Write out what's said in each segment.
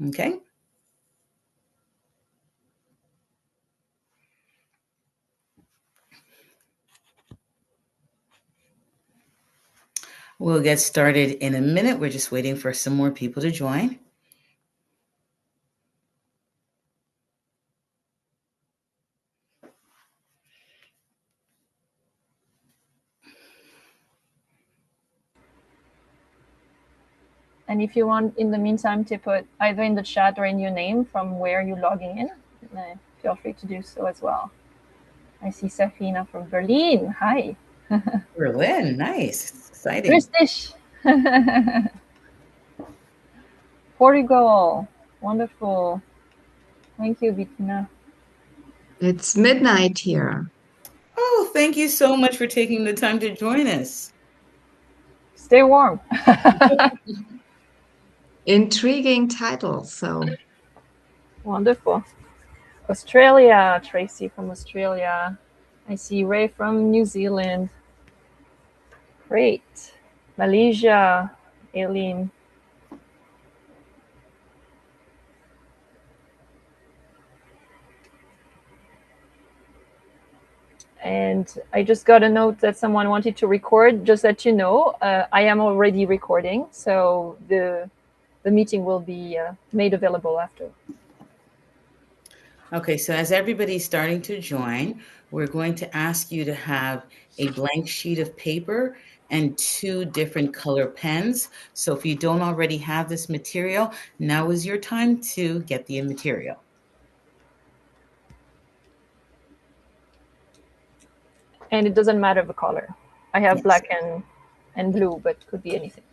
Okay. We'll get started in a minute. We're just waiting for some more people to join. And if you want, in the meantime, to put either in the chat or in your name from where you're logging in, feel free to do so as well. I see Safina from Berlin. Hi. Berlin, nice. Exciting. Grüß dich. Portugal. Wonderful. Thank you, Bettina. It's midnight here. Oh, thank you so much for taking the time to join us. Stay warm. Intriguing title, so. Wonderful. Australia, Tracy from Australia. I see Ray from New Zealand. Great. Malaysia, Aileen. And I just got a note that someone wanted to record. Just that you know, I am already recording, so the meeting will be made available after. Okay, so as everybody's starting to join, we're going to ask you to have a blank sheet of paper and 2 different color pens. So if you don't already have this material, now is your time to get the material. And it doesn't matter the color. I have Yes. black and blue, but could be anything.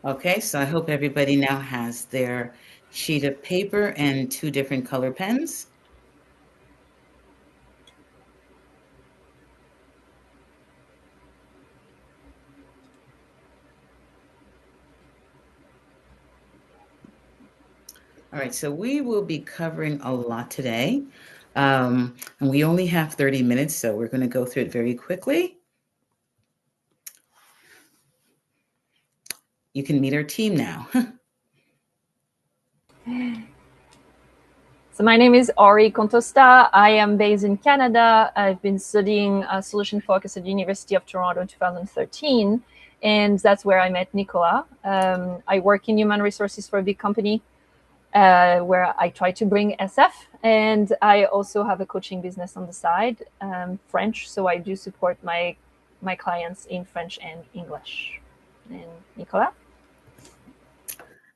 Okay, so I hope everybody now has their sheet of paper and 2 different color pens. All right, so we will be covering a lot today. And we only have 30 minutes, so we're going to go through it very quickly. You can meet our team now. So my name is Aurie Contosta. I am based in Canada. I've been studying solution focus at the University of Toronto in 2013, and that's where I met Nicola. I work in human resources for a big company where I try to bring SF, and I also have a coaching business on the side, French, so I do support my clients in French and English. And Nicola?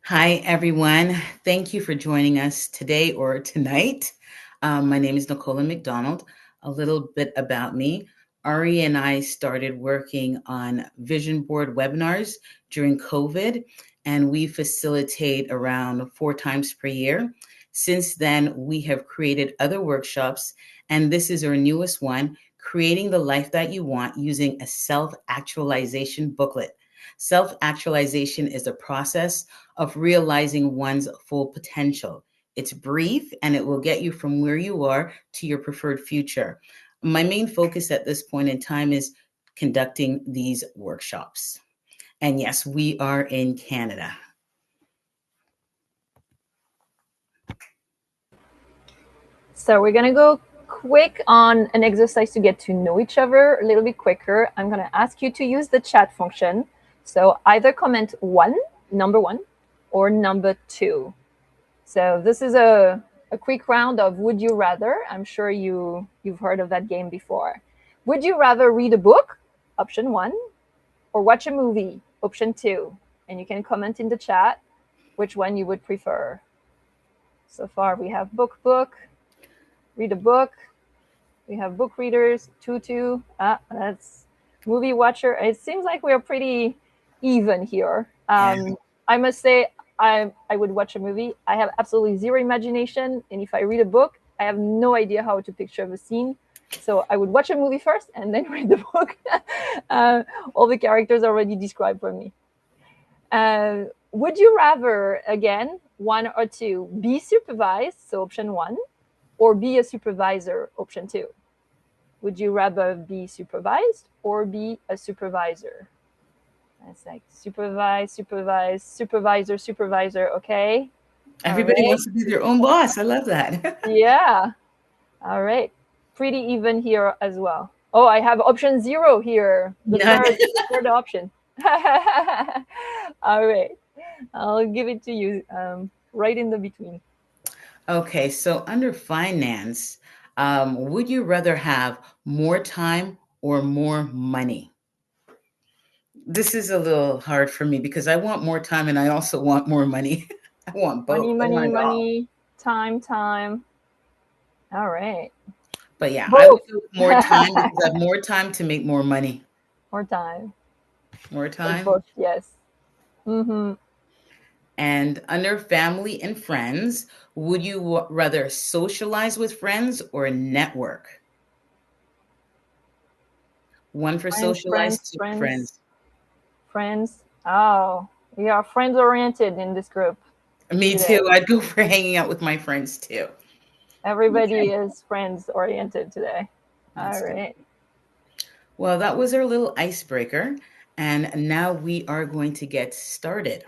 Hi, everyone. Thank you for joining us today or tonight. My name is Nicola McDonald. A little bit about me. Aurie and I started working on vision board webinars during COVID, and we facilitate around 4 times per year. Since then, we have created other workshops, and this is our newest one, Creating the Life That You Want Using a Self-Actualization Booklet. Self-actualization is a process of realizing one's full potential. It's brief and it will get you from where you are to your preferred future. My main focus at this point in time is conducting these workshops. And yes, we are in Canada. So we're going to go quick on an exercise to get to know each other a little bit quicker. I'm going to ask you to use the chat function. So either comment number one, or number 2. So this is a quick round of would you rather. I'm sure you've heard of that game before. Would you rather read a book, option 1, or watch a movie, option 2? And you can comment in the chat which one you would prefer. So far we have book, read a book. We have book readers, 2. That's movie watcher. It seems like we're pretty even here. I must say, I would watch a movie. I have absolutely zero imagination. And if I read a book, I have no idea how to picture the scene. So I would watch a movie first and then read the book. All the characters already described for me. Would you rather, again, one or two, be supervised, so option one, or be a supervisor, option two? Would you rather be supervised or be a supervisor? It's like supervise, supervise, supervisor, supervisor, okay? Everybody wants to be their own boss. I love that. Yeah. All right. Pretty even here as well. Oh, I have option 0 here. The third option. All right. I'll give it to you right in the between. Okay, so under finance, would you rather have more time or more money? This is a little hard for me because I want more time and I also want more money. I want both. Money, I money, want it all. money, time, time. All right. But yeah, I would Both. go with more time because I have more time to make more money. More time. More Like time. both, yes. Mm-hmm. And under family and friends, would you rather socialize with friends or network? One for Friends, socialize, friends, two for friends, friends. friends. Oh, we are friends oriented in this group Me today. too. I'd go for hanging out with my friends too. Everybody Okay. is friends oriented today. All That's good. right. Well, that was our little icebreaker. And now we are going to get started.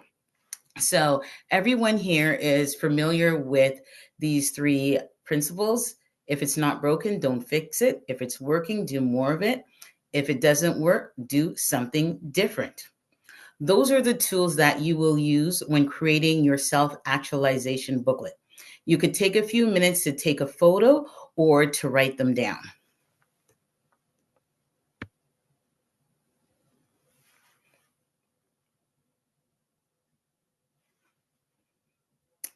So, everyone here is familiar with these three principles. If it's not broken, don't fix it. If it's working, do more of it. If it doesn't work, do something different. Those are the tools that you will use when creating your self actualization booklet. You could take a few minutes to take a photo or to write them down.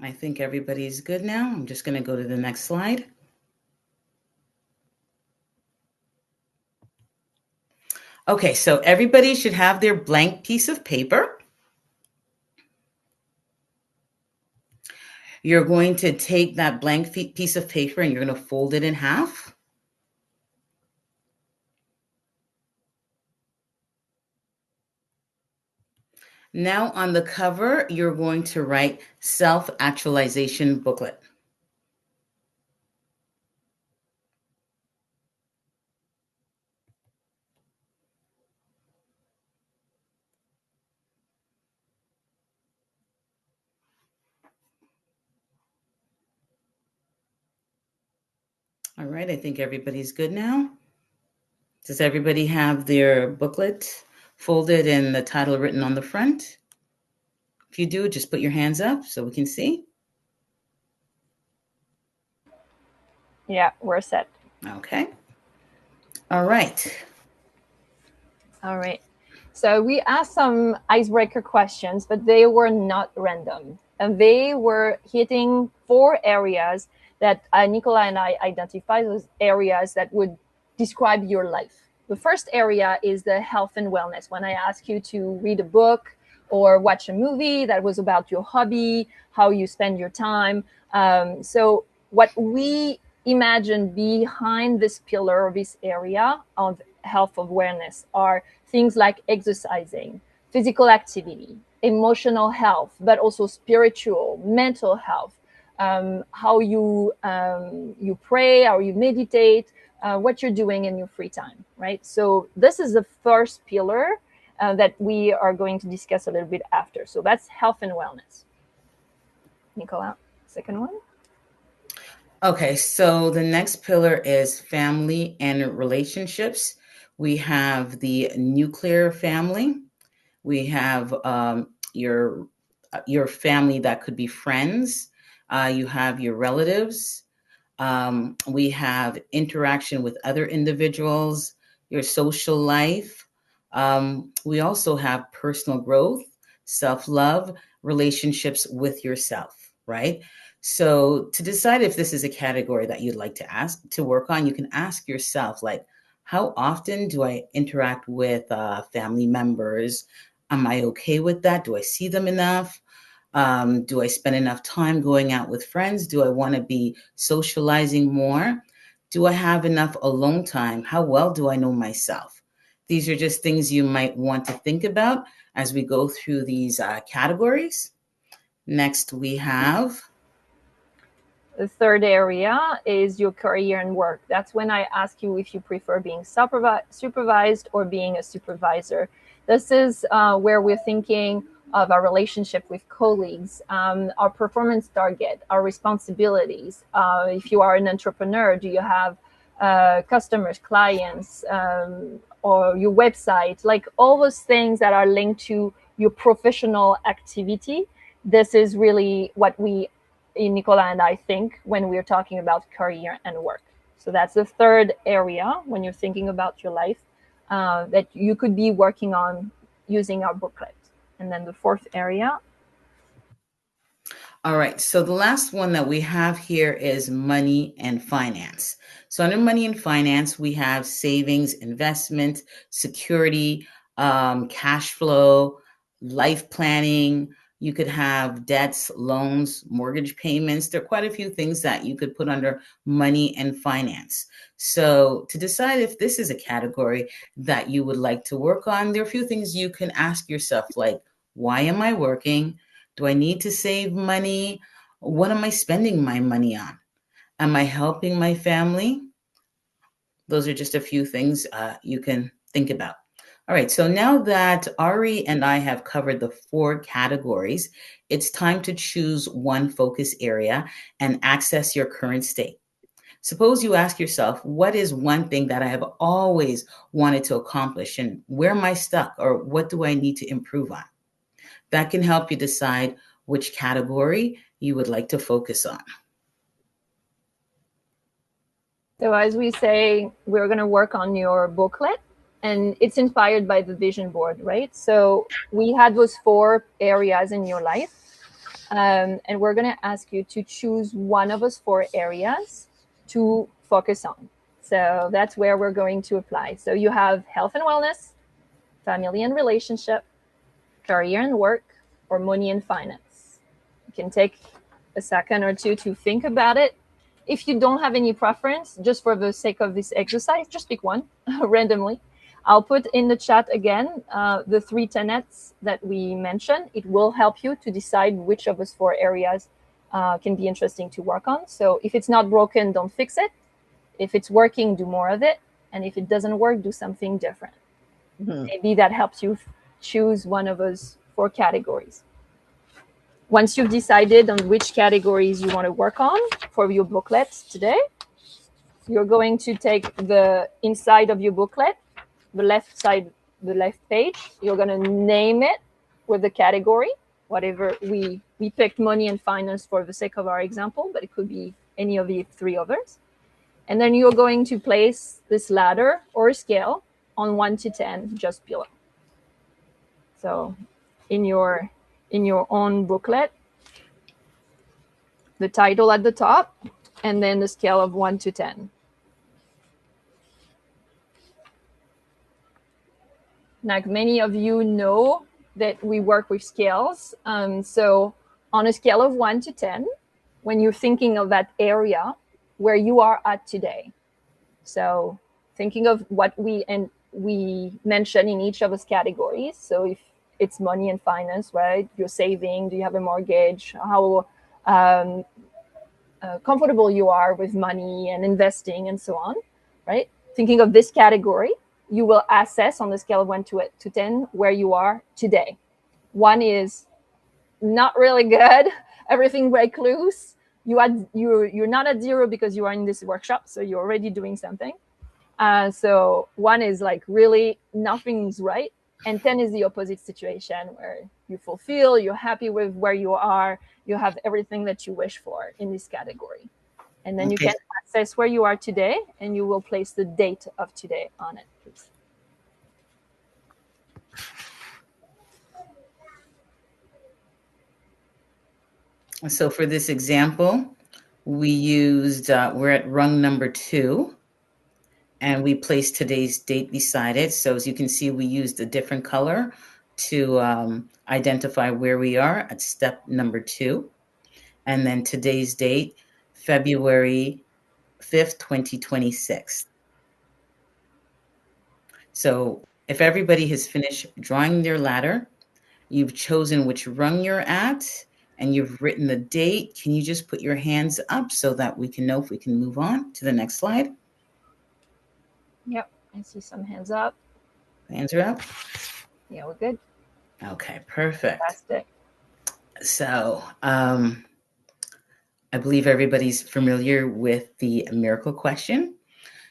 I think everybody's good now. I'm just going to go to the next slide. Okay, so everybody should have their blank piece of paper. You're going to take that blank piece of paper and you're going to fold it in half. Now on the cover, you're going to write Self-Actualization Booklet. All right, I think everybody's good now. Does everybody have their booklet folded and the title written on the front? If you do, just put your hands up so we can see. Yeah, we're set. Okay. All right. All right. So we asked some icebreaker questions, but they were not random. And they were hitting 4 areas that Nicola and I identified as areas that would describe your life. The first area is the health and wellness. When I ask you to read a book or watch a movie that was about your hobby, how you spend your time. So what we imagine behind this pillar or this area of health awareness are things like exercising, physical activity, emotional health, but also spiritual, mental health, how you pray, how you meditate, what you're doing in your free time, right? So this is the first pillar that we are going to discuss a little bit after. So that's health and wellness. Nicola, second one. Okay, so the next pillar is family and relationships. We have the nuclear family. We have your family that could be friends. You have your relatives. We have interaction with other individuals, your social life. We also have personal growth, self-love, relationships with yourself, right? So to decide if this is a category that you'd like to work on, you can ask yourself, like, how often do I interact with family members? Am I okay with that? Do I see them enough? Do I spend enough time going out with friends? Do I want to be socializing more? Do I have enough alone time? How well do I know myself? These are just things you might want to think about as we go through these categories. Next, we have The third area is your career and work. That's when I ask you if you prefer being supervised or being a supervisor. This is where we're thinking of our relationship with colleagues, our performance target, our responsibilities. If you are an entrepreneur, do you have customers, clients, or your website? Like all those things that are linked to your professional activity. This is really what Nicola and I think when we're talking about career and work. So that's the third area when you're thinking about your life that you could be working on using our booklet. And then the fourth area. All right. So the last one that we have here is money and finance. So under money and finance, we have savings, investment, security, cash flow, life planning. You could have debts, loans, mortgage payments. There are quite a few things that you could put under money and finance. So to decide if this is a category that you would like to work on, there are a few things you can ask yourself, like, why am I working? Do I need to save money? What am I spending my money on? Am I helping my family? Those are just a few things you can think about. All right, so now that Aurie and I have covered the 4 categories, it's time to choose one focus area and access your current state. Suppose you ask yourself, what is one thing that I have always wanted to accomplish, and where am I stuck, or what do I need to improve on? That can help you decide which category you would like to focus on. So as we say, we're going to work on your booklet, and it's inspired by the vision board, right? So we had those 4 areas in your life, and we're going to ask you to choose one of those 4 areas to focus on. So that's where we're going to apply. So you have health and wellness, family and relationship, career and work, or money and finance. You can take a second or two to think about it. If you don't have any preference, just for the sake of this exercise, just pick one randomly. I'll put in the chat again the 3 tenets that we mentioned. It will help you to decide which of those 4 areas can be interesting to work on. So if it's not broken, don't fix it. If it's working, do more of it. And if it doesn't work, do something different. Mm-hmm. Maybe that helps you choose one of those 4 categories. Once you've decided on which categories you want to work on for your booklet today, you're going to take the inside of your booklet, the left side, the left page. You're going to name it with the category, whatever we picked money and finance for the sake of our example, but it could be any of the 3 others. And then you're going to place this ladder or a scale on 1 to 10 just below. So in your own booklet, the title at the top, and then the scale of 1 to 10. Like many of you know that we work with scales. So on a scale of 1 to 10, when you're thinking of that area where you are at today. So thinking of what we mentioned in each of those categories. So if it's money and finance, right? You're saving, do you have a mortgage? How comfortable you are with money and investing and so on, right? Thinking of this category, you will assess on the scale of 1 to 10 where you are today. 1 is not really good, everything break loose. You're not at 0 because you are in this workshop, so you're already doing something. So 1 is like really nothing's right, and 10 is the opposite situation where you fulfill, you're happy with where you are, you have everything that you wish for in this category. And then you can access where you are today, and you will place the date of today on it, please. So for this example, we used, we're at rung number 2, and we placed today's date beside it. So as you can see, we used a different color to identify where we are at step number 2. And then today's date, February 5th, 2026. So if everybody has finished drawing their ladder, you've chosen which rung you're at, and you've written the date, can you just put your hands up so that we can know if we can move on to the next slide? Yep, I see some hands up. Hands are up? Yeah, we're good. Okay, perfect. Fantastic. So I believe everybody's familiar with the miracle question.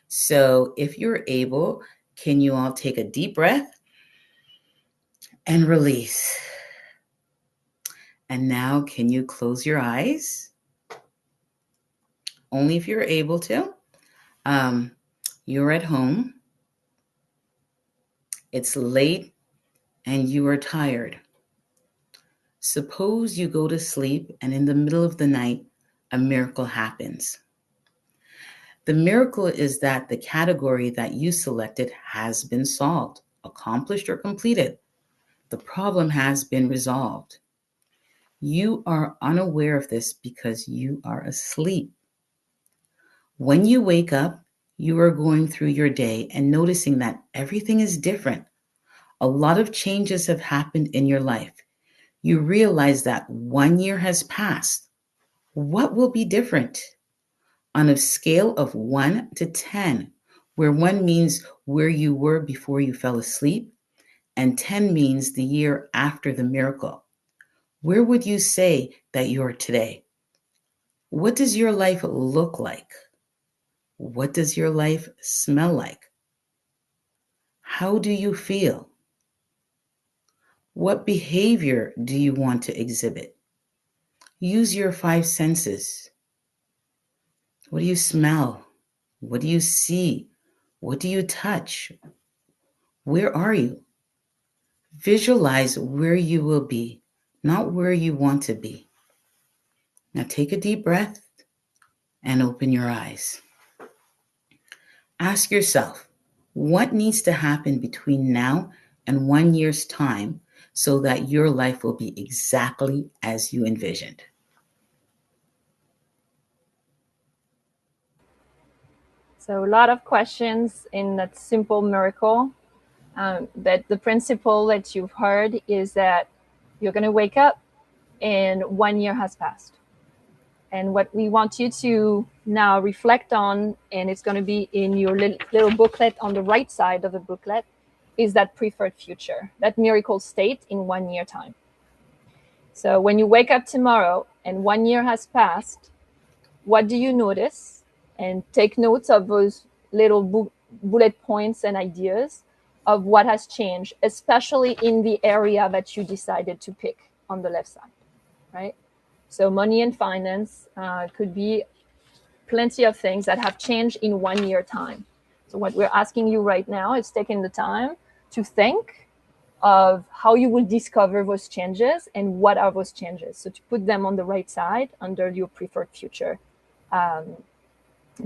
So if you're able, can you all take a deep breath and release? And now can you close your eyes? Only if you're able to. You're at home. It's late and you are tired. Suppose you go to sleep and in the middle of the night, a miracle happens. The miracle is that the category that you selected has been solved, accomplished, or completed. The problem has been resolved. You are unaware of this because you are asleep. When you wake up, you are going through your day and noticing that everything is different. A lot of changes have happened in your life. You realize that 1 year has passed. What will be different? On a scale of 1 to 10, where 1 means where you were before you fell asleep, and 10 means the year after the miracle, where would you say that you are today? What does your life look like? What does your life smell like? How do you feel? What behavior do you want to exhibit? Use your 5 senses. What do you smell? What do you see? What do you touch? Where are you? Visualize where you will be, not where you want to be. Now take a deep breath and open your eyes. Ask yourself, what needs to happen between now and 1 year's time so that your life will be exactly as you envisioned? So a lot of questions in that simple miracle. But the principle that you've heard is that you're going to wake up and 1 year has passed. And what we want you to now reflect on, and it's going to be in your little booklet on the right side of the booklet, is that preferred future, that miracle state in 1 year time. So when you wake up tomorrow and 1 year has passed, what do you notice? And take notes of those little bullet points and ideas of what has changed, especially in the area that you decided to pick on the left side, right? So money and finance could be plenty of things that have changed in 1 year time. So what we're asking you right now is taking the time to think of how you will discover those changes and what are those changes. So to put them on the right side under your preferred future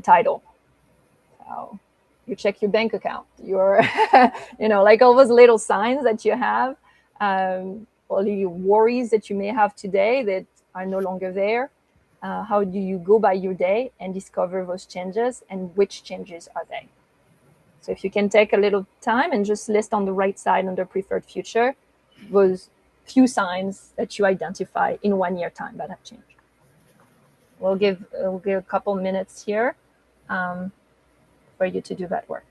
title. So you check your bank account, your, like all those little signs that you have, all the worries that you may have today that are no longer there. How do you go by your day and discover those changes and which changes are they? So if you can take a little time and just list on the right side under preferred future those few signs that you identify in 1 year time that have changed. We'll give a couple minutes here for you to do that work.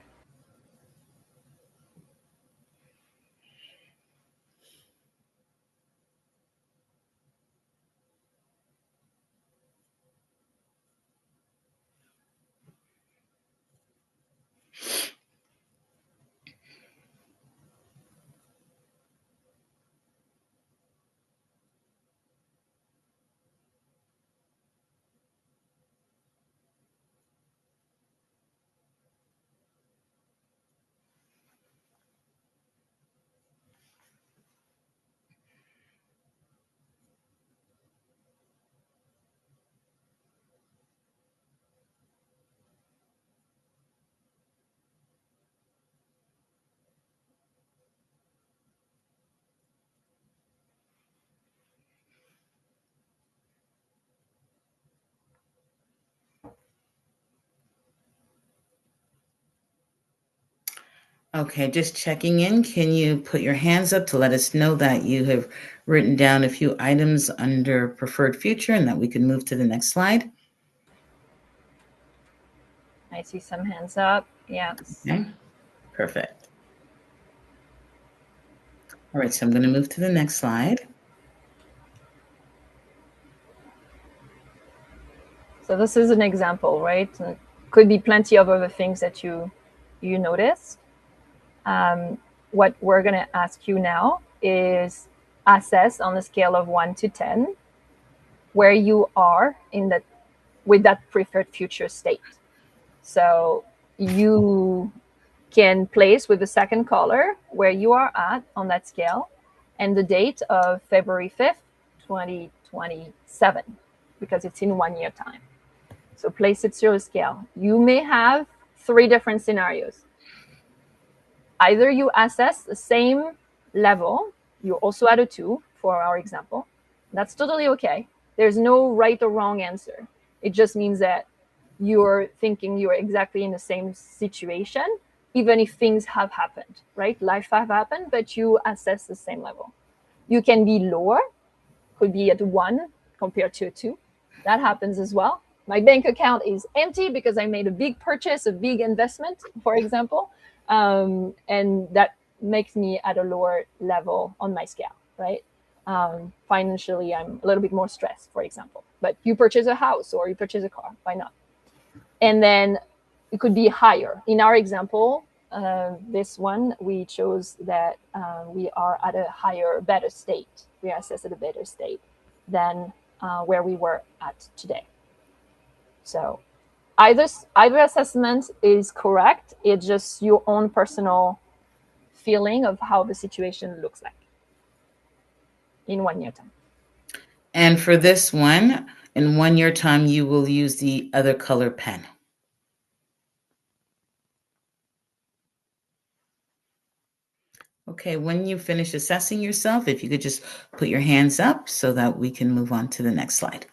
Okay, just checking in. Can you put your hands up to let us know that you have written down a few items under preferred future and that we can move to the next slide? I see some hands up. Yes. Okay, perfect. All right, so I'm going to move to the next slide. So this is an example, right? Could be plenty of other things that you notice. What we're going to ask you now is assess on a scale of 1 to 10 where you are in that with that preferred future state. So you can place with the second color where you are at on that scale and the date of February 5th, 2027, because it's in 1 year time. So place it to a scale. You may have 3 different scenarios. Either you assess the same level, you also add a 2 for our example. That's totally okay. There's no right or wrong answer. It just means that you're thinking you're exactly in the same situation, even if things have happened, right? Life have happened, but you assess the same level. You can be lower, could be at 1 compared to a 2. That happens as well. My bank account is empty because I made a big purchase, a big investment, for example, and that makes me at a lower level on my scale, right? Financially, I'm a little bit more stressed, for example. But you purchase a house or you purchase a car, why not? And then it could be higher. In our example, this one, we chose that we are at a higher, better state. We are assessed at a better state than where we were at today. So either assessment is correct. It's just your own personal feeling of how the situation looks like in 1 year time. And for this one, in 1 year time, you will use the other color pen. Okay, when you finish assessing yourself, if you could just put your hands up so that we can move on to the next slide.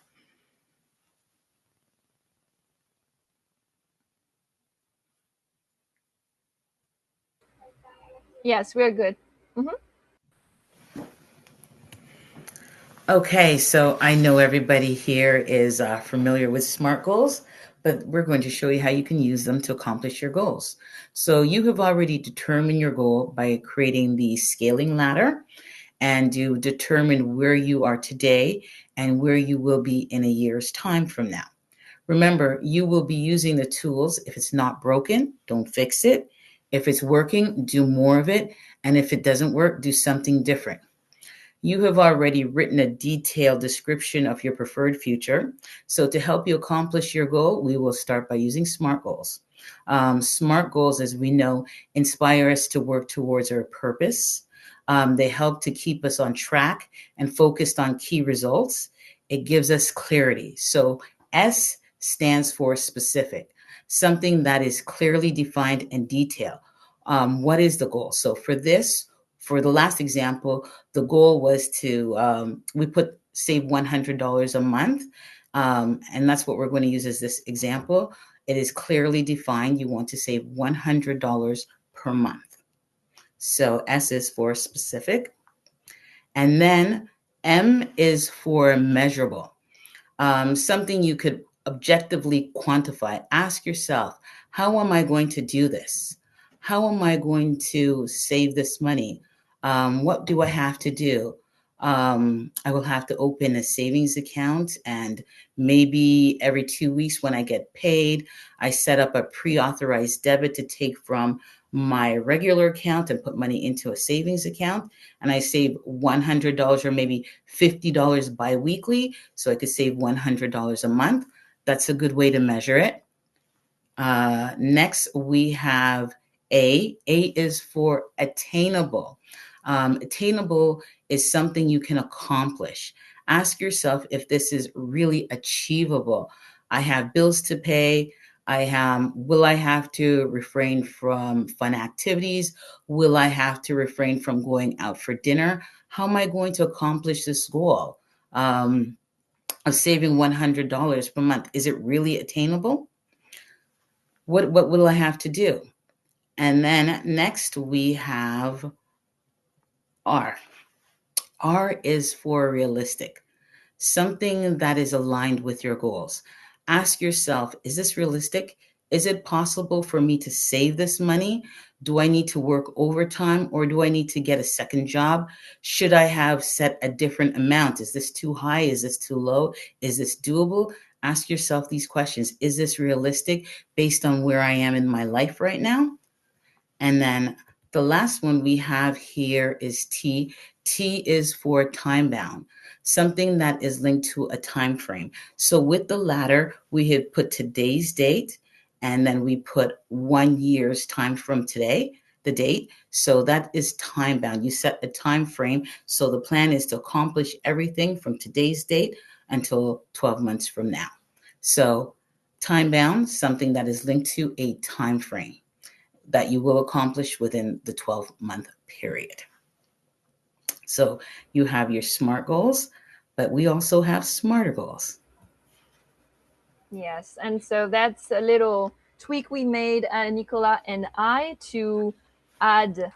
Yes, we're good. Okay, so I know everybody here is familiar with SMART goals, but we're going to show you how you can use them to accomplish your goals. So you have already determined your goal by creating the scaling ladder, and you determine where you are today and where you will be in a year's time from now. Remember, you will be using the tools. If it's not broken, don't fix it. If it's working, do more of it. And if it doesn't work, do something different. You have already written a detailed description of your preferred future. So to help you accomplish your goal, we will start by using SMART goals. SMART goals, as we know, inspire us to work towards our purpose. They help to keep us on track and focused on key results. It gives us clarity. So S stands for specific, something that is clearly defined in detail. What is the goal? So for the last example, the goal was to we put save $100 a month, and that's what we're going to use as this example. It is clearly defined. You want to save $100 per month. So S is for specific, and then M is for measurable. Something you could objectively quantify. Ask yourself, how am I going to do this? How am I going to save this money? What do I have to do? I will have to open a savings account, and maybe every 2 weeks when I get paid, I set up a pre-authorized debit to take from my regular account and put money into a savings account. And I save $100 or maybe $50 biweekly, so I could save $100 a month. That's a good way to measure it. Next, we have A. A is for attainable. Attainable is something you can accomplish. Ask yourself if this is really achievable. I have bills to pay. Will I have to refrain from fun activities? Will I have to refrain from going out for dinner? How am I going to accomplish this goal of saving $100 per month? Is it really attainable? What will I have to do? And then next we have R. R is for realistic, something that is aligned with your goals. Ask yourself, is this realistic? Is it possible for me to save this money? Do I need to work overtime or do I need to get a second job? Should I have set a different amount? Is this too high? Is this too low? Is this doable? Ask yourself these questions. Is this realistic based on where I am in my life right now? And then the last one we have here is T. T is for time bound, something that is linked to a time frame. So with the latter, we had put today's date, and then we put 1 year's time from today, the date. So that is time bound. You set a time frame. So the plan is to accomplish everything from today's date until 12 months from now. So time bound, something that is linked to a time frame that you will accomplish within the 12-month period. So you have your SMART goals, but we also have smarter goals. Yes, and so that's a little tweak we made, Nicola and I, to add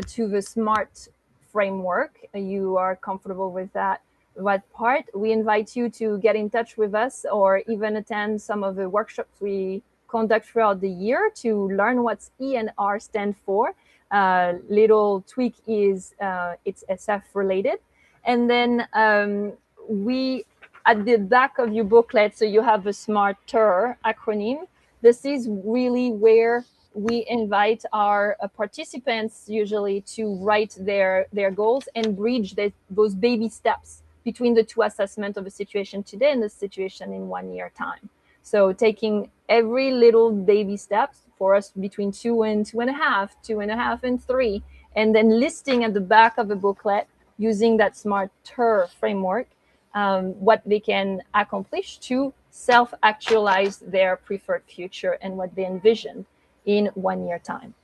to the SMART framework. You are comfortable with that? What part? We invite you to get in touch with us or even attend some of the workshops we conduct throughout the year to learn what E and R stand for. Little tweak is it's SF related. And then we, at the back of your booklet, so you have a SMARTER acronym. This is really where we invite our participants usually to write their goals and bridge those baby steps between the two assessments of the situation today and the situation in 1 year time. So taking every little baby steps for us between 2 and 2.5, 2.5 and 3, and then listing at the back of the booklet using that SMARTER framework what they can accomplish to self-actualize their preferred future and what they envision in 1 year time.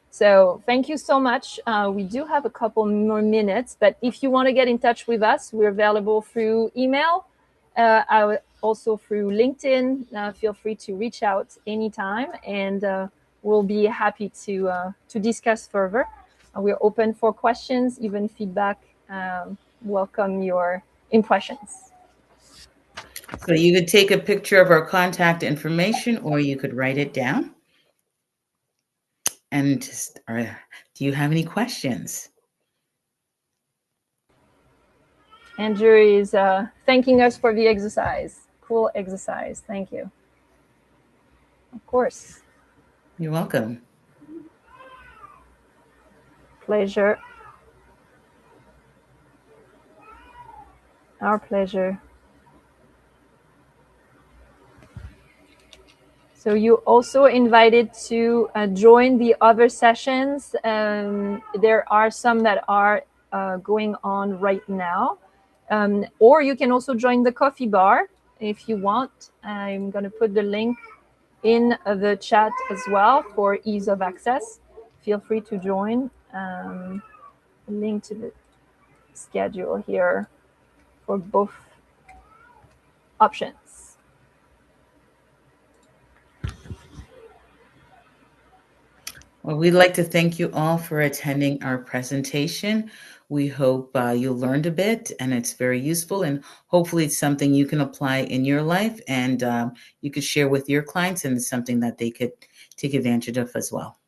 So thank you so much. We do have a couple more minutes, but if you want to get in touch with us, we're available through email, also through LinkedIn. Feel free to reach out anytime, and we'll be happy to discuss further. We're open for questions, even feedback. Welcome your impressions. So you could take a picture of our contact information or you could write it down. And just, do you have any questions? Andrew is thanking us for the exercise. Cool exercise. Thank you. Of course. You're welcome. Pleasure. Our pleasure. So you also invited to join the other sessions. There are some that are going on right now. Or you can also join the coffee bar if you want. I'm going to put the link in the chat as well for ease of access. Feel free to join. Link to the schedule here for both options. Well, we'd like to thank you all for attending our presentation. We hope you learned a bit and it's very useful, and hopefully it's something you can apply in your life and you could share with your clients, and it's something that they could take advantage of as well.